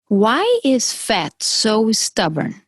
Why is fat so stubborn?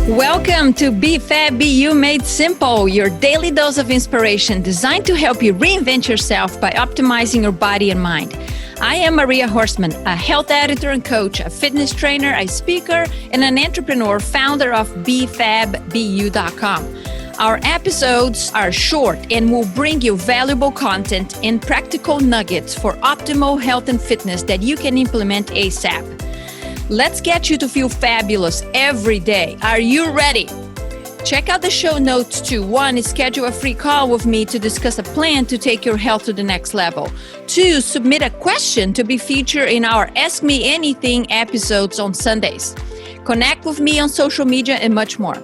Welcome to Be Fab, Be You Made Simple, your daily dose of inspiration designed to help you reinvent yourself by optimizing your body and mind. I am Maria Horstman, a health editor and coach, a fitness trainer, a speaker, and an entrepreneur, founder of BeFabBU.com. Our episodes are short and will bring you valuable content and practical nuggets for optimal health and fitness that you can implement ASAP. Let's get you to feel fabulous every day. Are you ready? Check out the show notes too. 1, schedule a free call with me to discuss a plan to take your health to the next level. 2, submit a question to be featured in our Ask Me Anything episodes on Sundays. Connect with me on social media and much more.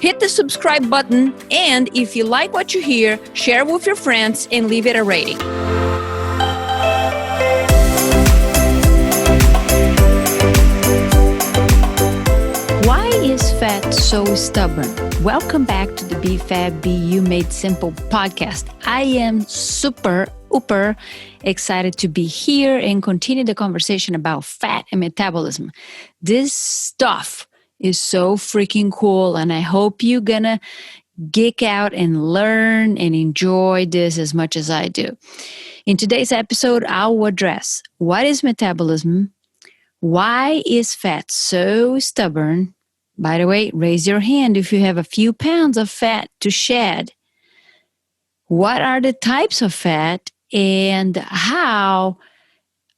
Hit the subscribe button, and if you like what you hear, share with your friends and leave it a rating. Why is fat so stubborn? Welcome back to the Be Fab, Be You Made Simple podcast. I am super excited to be here and continue the conversation about fat and metabolism. This stuff is so freaking cool, and I hope you're gonna geek out and learn and enjoy this as much as I do. In today's episode, I'll address what is metabolism, why is fat so stubborn. By the way, raise your hand if you have a few pounds of fat to shed. What are the types of fat and how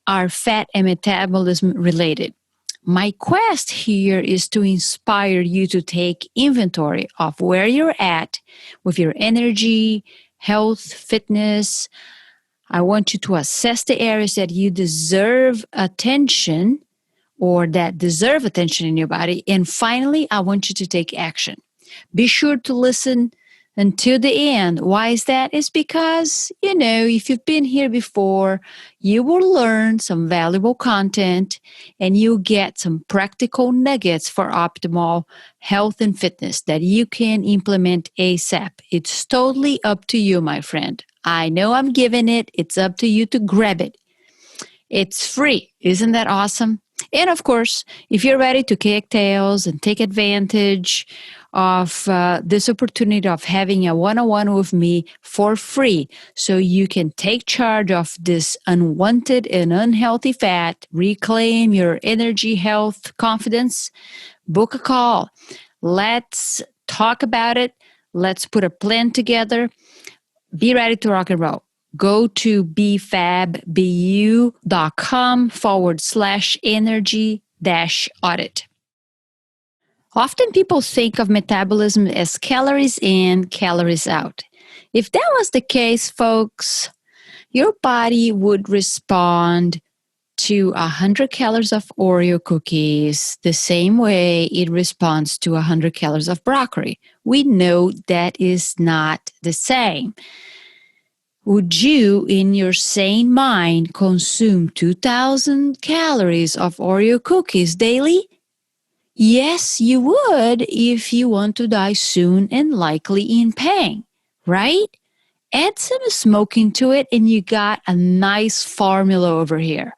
are fat and metabolism related? My quest here is to inspire you to take inventory of where you're at with your energy, health, fitness. I want you to assess the areas that you deserve attention or that deserve attention in your body. And finally, I want you to take action. Be sure to listen until the end. Why is that? It's because, if you've been here before, you will learn some valuable content and you'll get some practical nuggets for optimal health and fitness that you can implement ASAP. It's totally up to you, my friend. I know I'm giving it. It's up to you to grab it. It's free. Isn't that awesome? And of course, if you're ready to kick tails and take advantage of this opportunity of having a one-on-one with me for free so you can take charge of this unwanted and unhealthy fat, reclaim your energy, health, confidence, book a call. Let's talk about it. Let's put a plan together. Be ready to rock and roll. Go to befabbu.com/energy-audit. Often people think of metabolism as calories in, calories out. If that was the case, folks, your body would respond to 100 calories of Oreo cookies the same way it responds to 100 calories of broccoli. We know that is not the same. Would you, in your sane mind, consume 2,000 calories of Oreo cookies daily? Yes, you would if you want to die soon and likely in pain, right? Add some smoking to it and you got a nice formula over here.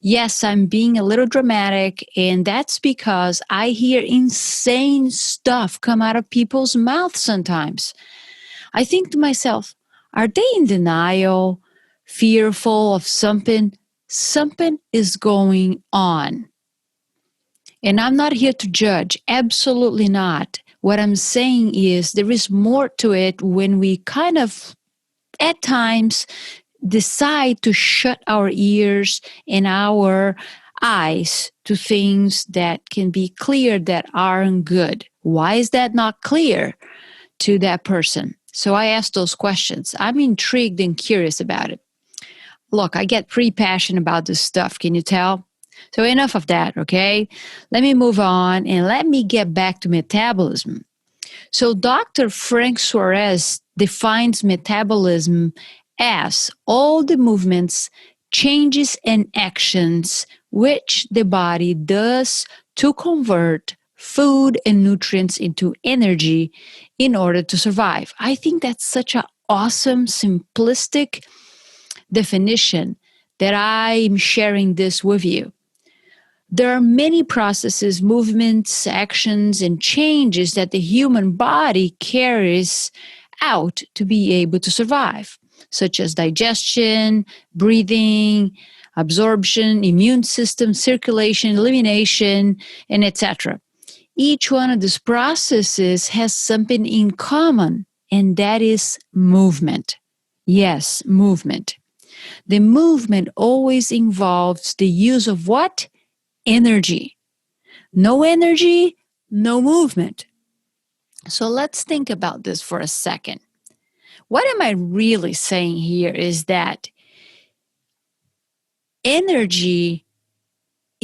Yes, I'm being a little dramatic, and that's because I hear insane stuff come out of people's mouths sometimes. I think to myself, are they in denial, fearful of something? Something is going on. And I'm not here to judge. Absolutely not. What I'm saying is there is more to it when we kind of, at times, decide to shut our ears and our eyes to things that can be clear that aren't good. Why is that not clear to that person? So I ask those questions. I'm intrigued and curious about it. Look, I get pretty passionate about this stuff. Can you tell? So enough of that, okay? Let me move on and let me get back to metabolism. So Dr. Frank Suarez defines metabolism as all the movements, changes, and actions which the body does to convert food and nutrients into energy in order to survive. I think that's such an awesome, simplistic definition that I'm sharing this with you. There are many processes, movements, actions, and changes that the human body carries out to be able to survive, such as digestion, breathing, absorption, immune system, circulation, elimination, and etc. Each one of these processes has something in common, and that is movement. Yes, movement. The movement always involves the use of what? Energy. No energy, no movement. So let's think about this for a second. What am I really saying here is that energy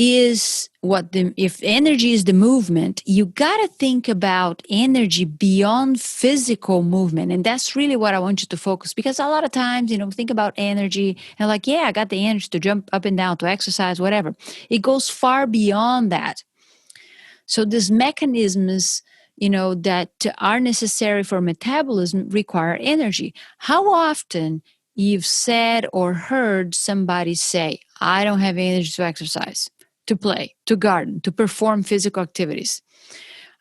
is if energy is the movement, you got to think about energy beyond physical movement. And that's really what I want you to focus, because a lot of times, think about energy and like, yeah, I got the energy to jump up and down, to exercise, whatever. It goes far beyond that. So these mechanisms, that are necessary for metabolism require energy. How often you've said or heard somebody say, I don't have energy to exercise, to play, to garden, to perform physical activities.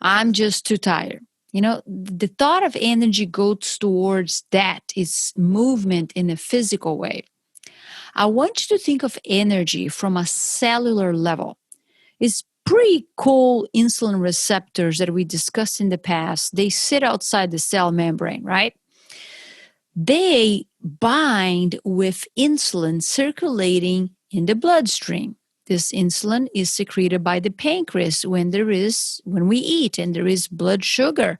I'm just too tired. The thought of energy goes towards that. It's movement in a physical way. I want you to think of energy from a cellular level. It's pretty cool insulin receptors that we discussed in the past. They sit outside the cell membrane, right? They bind with insulin circulating in the bloodstream. This insulin is secreted by the pancreas when we eat and there is blood sugar,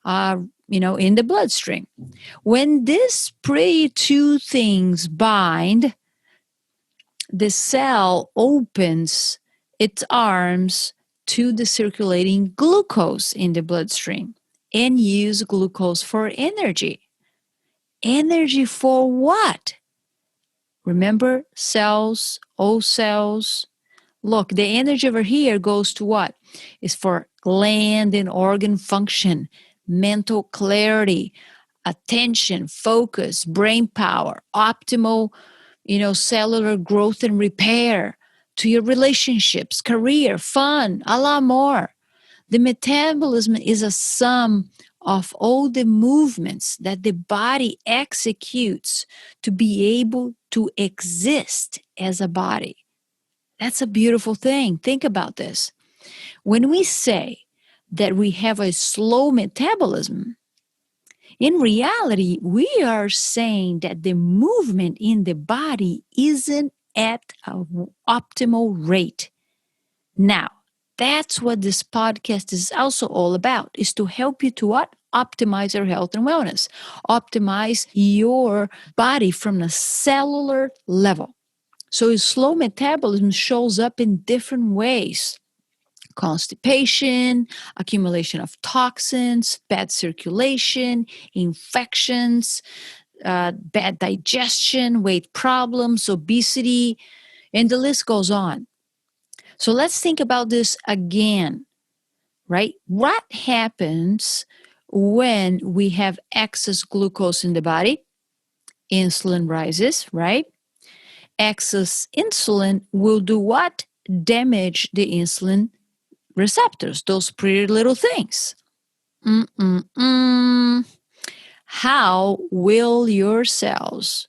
in the bloodstream. When these pretty two things bind, the cell opens its arms to the circulating glucose in the bloodstream and use glucose for energy. Energy for what? Remember, cells, all cells. Look, the energy over here goes to what? It's for gland and organ function, mental clarity, attention, focus, brain power, optimal cellular growth and repair, to your relationships, career, fun, a lot more. The metabolism is a sum of all the movements that the body executes to be able to exist as a body. That's a beautiful thing. Think about this. When we say that we have a slow metabolism, in reality, we are saying that the movement in the body isn't at an optimal rate. Now, that's what this podcast is also all about, is to help you to what? Optimize your health and wellness. Optimize your body from the cellular level. So slow metabolism shows up in different ways. Constipation, accumulation of toxins, bad circulation, infections, bad digestion, weight problems, obesity, and the list goes on. So let's think about this again, right? What happens when we have excess glucose in the body? Insulin rises, right? Excess insulin will do what? Damage the insulin receptors, those pretty little things. How will your cells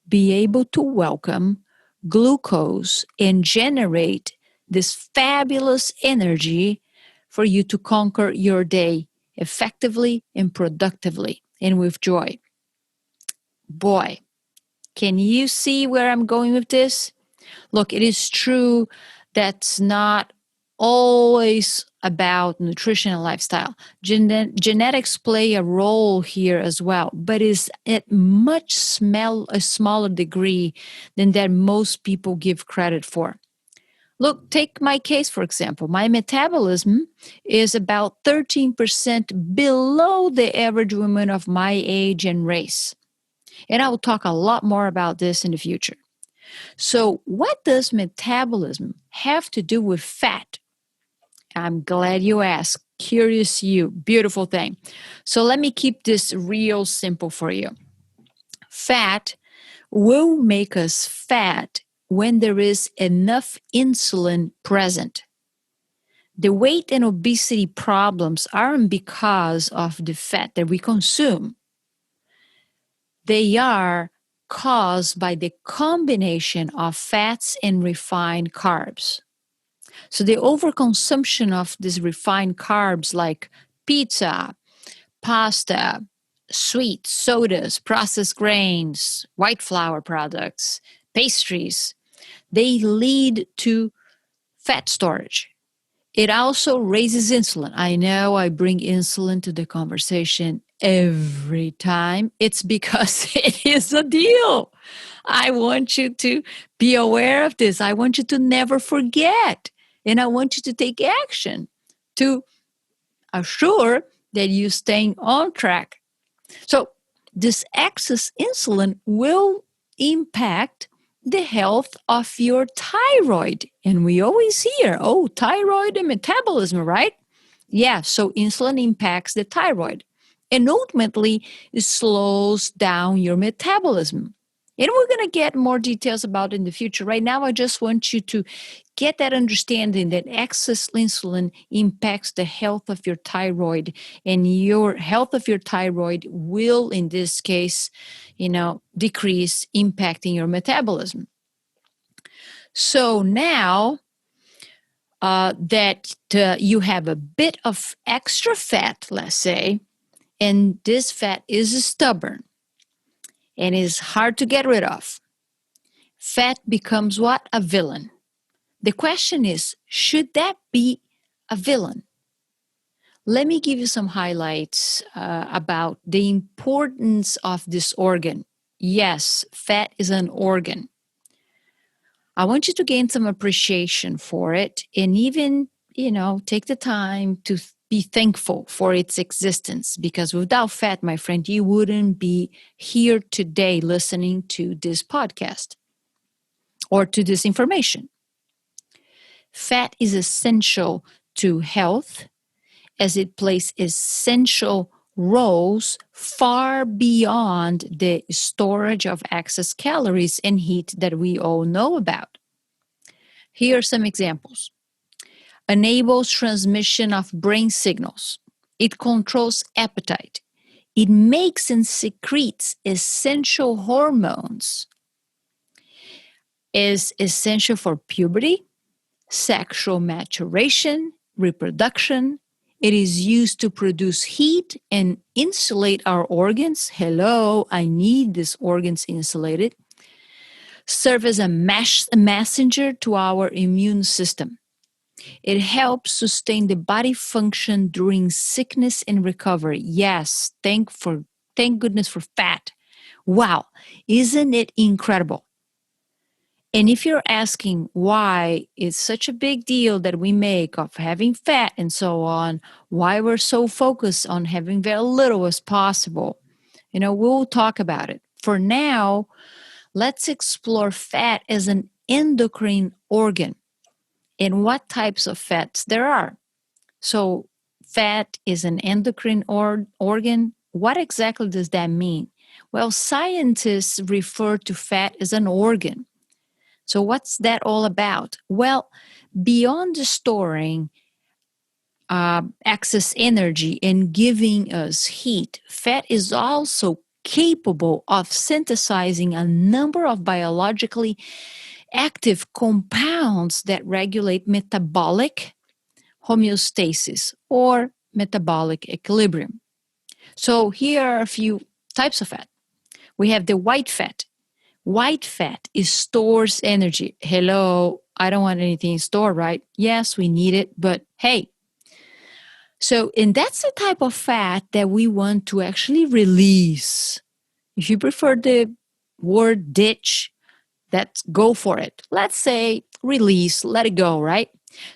be able to welcome glucose and generate this fabulous energy for you to conquer your day effectively and productively and with joy? Boy, can you see where I'm going with this? Look, it is true that's not always about nutrition and lifestyle. Genetics play a role here as well, but is at a smaller degree than that most people give credit for. Look, take my case, for example. My metabolism is about 13% below the average woman of my age and race. And I will talk a lot more about this in the future. So what does metabolism have to do with fat? I'm glad you asked. Curious you. Beautiful thing. So let me keep this real simple for you. Fat will make us fat when there is enough insulin present. The weight and obesity problems aren't because of the fat that we consume. They are caused by the combination of fats and refined carbs. So the overconsumption of these refined carbs like pizza, pasta, sweets, sodas, processed grains, white flour products, pastries, they lead to fat storage. It also raises insulin. I know I bring insulin to the conversation every time. It's because it is a deal. I want you to be aware of this. I want you to never forget. And I want you to take action to assure that you're staying on track. So, this excess insulin will impact the health of your thyroid. And we always hear, oh, thyroid and metabolism, right? Yeah, so insulin impacts the thyroid and ultimately it slows down your metabolism. And we're going to get more details about it in the future. Right now, I just want you to get that understanding that excess insulin impacts the health of your thyroid, and your health of your thyroid will, in this case, decrease, impacting your metabolism. So now that you have a bit of extra fat, let's say, and this fat is stubborn and is hard to get rid of, fat becomes what? A villain. The question is, should that be a villain? Let me give you some highlights about the importance of this organ. Yes, fat is an organ. I want you to gain some appreciation for it and even, take the time to be thankful for its existence, because without fat, my friend, you wouldn't be here today listening to this podcast or to this information. Fat is essential to health as it plays essential roles far beyond the storage of excess calories and heat that we all know about. Here are some examples. Enables transmission of brain signals. It controls appetite. It makes and secretes essential hormones. Is essential for puberty, sexual maturation, reproduction. It is used to produce heat and insulate our organs. Hello, I need these organs insulated. Serve as a messenger to our immune system. It helps sustain the body function during sickness and recovery. Yes, thank goodness for fat. Wow, isn't it incredible? And if you're asking why it's such a big deal that we make of having fat and so on, why we're so focused on having very little as possible, we'll talk about it. For now, let's explore fat as an endocrine organ and what types of fats there are. So fat is an endocrine organ. What exactly does that mean? Well, scientists refer to fat as an organ. So what's that all about? Well, beyond storing excess energy and giving us heat, fat is also capable of synthesizing a number of biologically active compounds that regulate metabolic homeostasis or metabolic equilibrium. So here are a few types of fat. We have the white fat. White fat stores energy. Hello, I don't want anything stored, right? Yes, we need it, but hey. And that's the type of fat that we want to actually release. If you prefer the word ditch, let's go for it. Let's say release, let it go, right?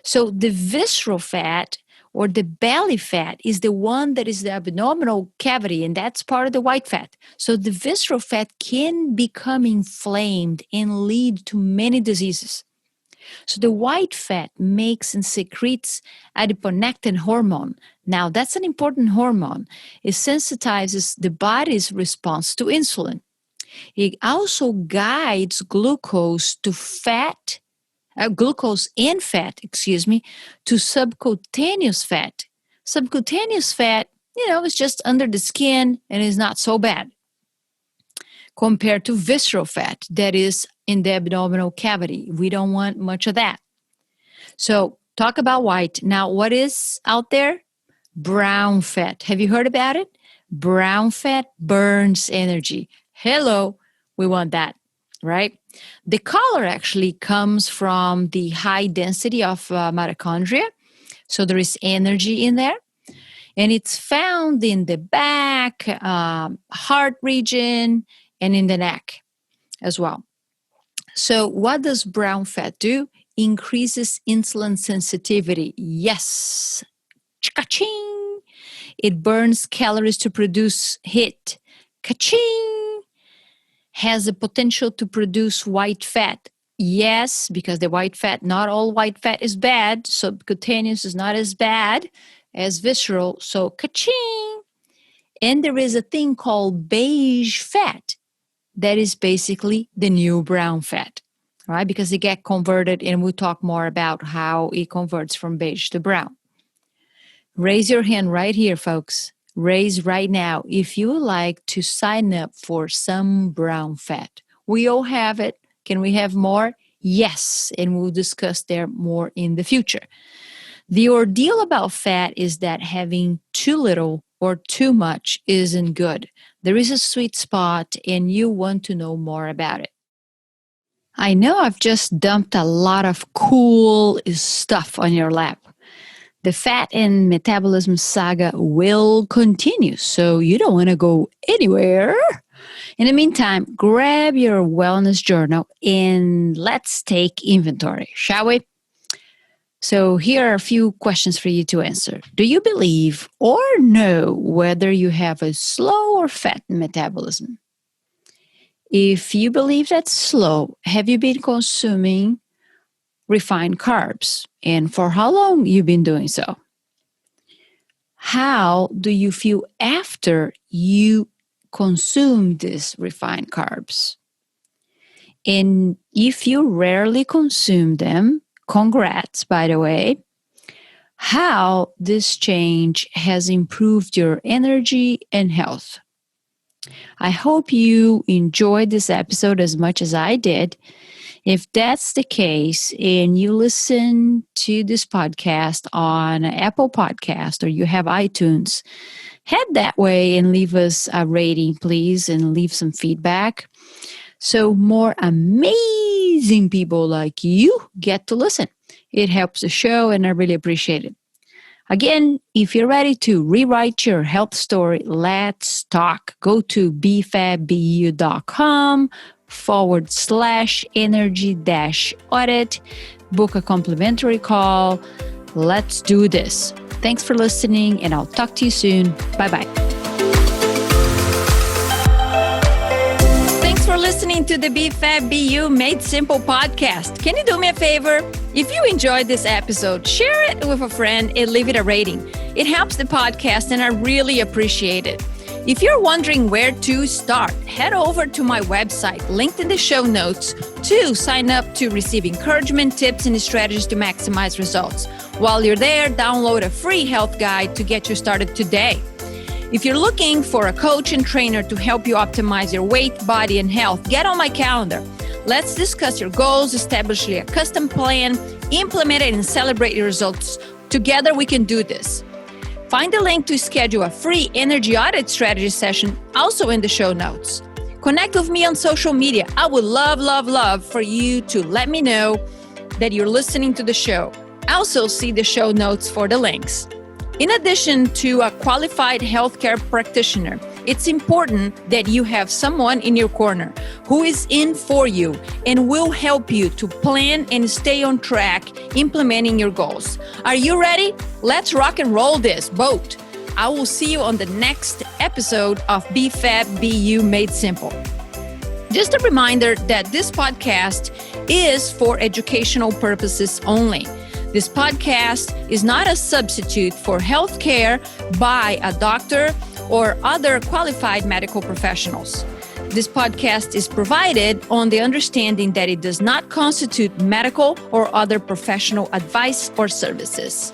So the visceral fat or the belly fat is the one that is the abdominal cavity, and that's part of the white fat. So the visceral fat can become inflamed and lead to many diseases. So the white fat makes and secretes adiponectin hormone. Now, that's an important hormone. It sensitizes the body's response to insulin. It also guides glucose and fat, to subcutaneous fat. Subcutaneous fat, is just under the skin and is not so bad compared to visceral fat that is in the abdominal cavity. We don't want much of that. So talk about white. Now, what is out there? Brown fat. Have you heard about it? Brown fat burns energy. Hello, we want that, right? The color actually comes from the high density of mitochondria. So there is energy in there. And it's found in the back, heart region, and in the neck as well. So what does brown fat do? Increases insulin sensitivity. Yes. Ka-ching. It burns calories to produce heat. Ka-ching. Has the potential to produce white fat. Yes, because the white fat, not all white fat is bad. Subcutaneous is not as bad as visceral. So ka-ching. And there is a thing called beige fat. That is basically the new brown fat, right? Because it get converted, and we'll talk more about how it converts from beige to brown. Raise your hand right here, folks. Raise right now if you would like to sign up for some brown fat. We all have it. Can we have more? Yes, and we'll discuss there more in the future. The ordeal about fat is that having too little or too much isn't good. There is a sweet spot, and you want to know more about it. I know I've just dumped a lot of cool stuff on your lap. The fat and metabolism saga will continue, so you don't want to go anywhere. In the meantime, grab your wellness journal and let's take inventory, shall we? So here are a few questions for you to answer. Do you believe or know whether you have a slow or fat metabolism? If you believe that's slow, have you been consuming refined carbs? And for how long you've been doing so? How do you feel after you consume these refined carbs? And if you rarely consume them, congrats, by the way, how this change has improved your energy and health. I hope you enjoyed this episode as much as I did. If that's the case and you listen to this podcast on Apple Podcast or you have iTunes, head that way and leave us a rating, please, and leave some feedback. So more amazing people like you get to listen. It helps the show, and I really appreciate it. Again, if you're ready to rewrite your health story, let's talk. Go to bfabbu.com/energy-audit. Book a complimentary call. Let's do this. Thanks for listening, and I'll talk to you soon. Bye-bye. For listening to the BFABBU Made Simple podcast. Can you do me a favor? If you enjoyed this episode, share it with a friend and leave it a rating. It helps the podcast, and I really appreciate it. If you're wondering where to start, head over to my website, linked in the show notes, to sign up to receive encouragement, tips, and strategies to maximize results. While you're there, download a free health guide to get you started today. If you're looking for a coach and trainer to help you optimize your weight, body, and health, get on my calendar. Let's discuss your goals, establish a custom plan, implement it, and celebrate your results. Together, we can do this. Find the link to schedule a free energy audit strategy session also in the show notes. Connect with me on social media. I would love for you to let me know that you're listening to the show. Also, see the show notes for the links. In addition to a qualified healthcare practitioner, it's important that you have someone in your corner who is in for you and will help you to plan and stay on track implementing your goals. Are you ready? Let's rock and roll this boat. I will see you on the next episode of BFABBU Made Simple. Just a reminder that this podcast is for educational purposes only. This podcast is not a substitute for healthcare by a doctor or other qualified medical professionals. This podcast is provided on the understanding that it does not constitute medical or other professional advice or services.